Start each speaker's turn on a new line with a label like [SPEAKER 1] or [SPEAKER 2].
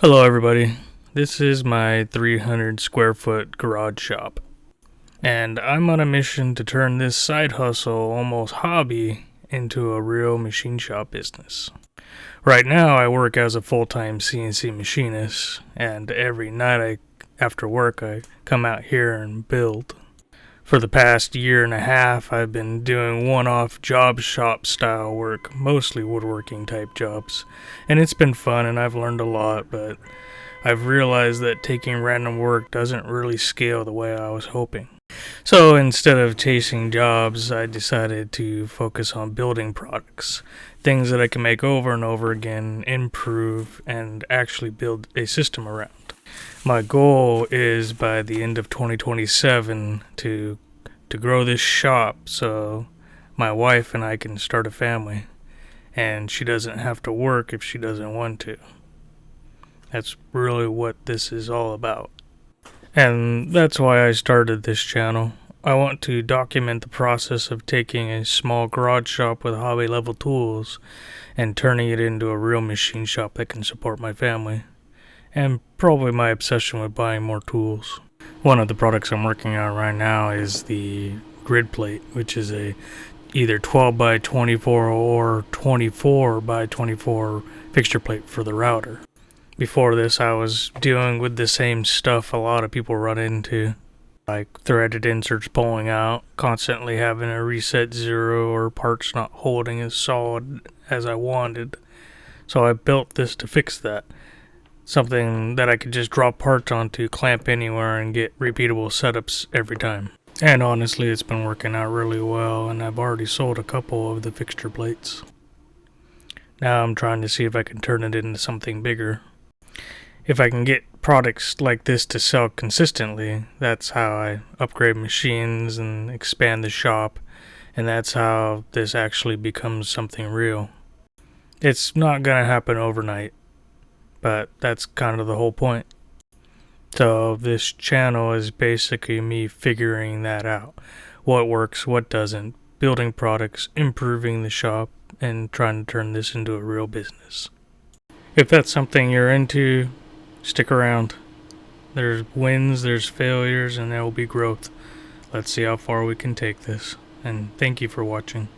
[SPEAKER 1] Hello everybody, this is my 300 square foot garage shop, and I'm on a mission to turn this side hustle, almost hobby, into a real machine shop business. Right now I work as a full-time CNC machinist, and every night after work I come out here and build. For the past year and a half I've been doing one-off job shop style work, mostly woodworking type jobs, and it's been fun and I've learned a lot, but I've realized that taking random work doesn't really scale the way I was hoping. So instead of chasing jobs, I decided to focus on building products, things that I can make over and over again, improve, and actually build a system around. My goal is by the end of 2027 to grow this shop so my wife and I can start a family, and she doesn't have to work if she doesn't want to. That's really what this is all about. And that's why I started this channel. I want to document the process of taking a small garage shop with hobby level tools and turning it into a real machine shop that can support my family, and probably my obsession with buying more tools. One of the products I'm working on right now is the grid plate, which is a either 12 by 24 or 24 by 24 fixture plate for the router. Before this, I was dealing with the same stuff a lot of people run into, like threaded inserts pulling out, constantly having a reset zero, or parts not holding as solid as I wanted. So I built this to fix that. Something that I could just drop parts onto, clamp anywhere, and get repeatable setups every time. And honestly, it's been working out really well, and I've already sold a couple of the fixture plates. Now I'm trying to see if I can turn it into something bigger. If I can get products like this to sell consistently, that's how I upgrade machines and expand the shop, and that's how this actually becomes something real. It's not gonna happen overnight, but that's kind of the whole point. So this channel is basically me figuring that out. What works, what doesn't, building products, improving the shop, and trying to turn this into a real business. If that's something you're into, stick around. There's wins, there's failures, and there will be growth. Let's see how far we can take this. And thank you for watching.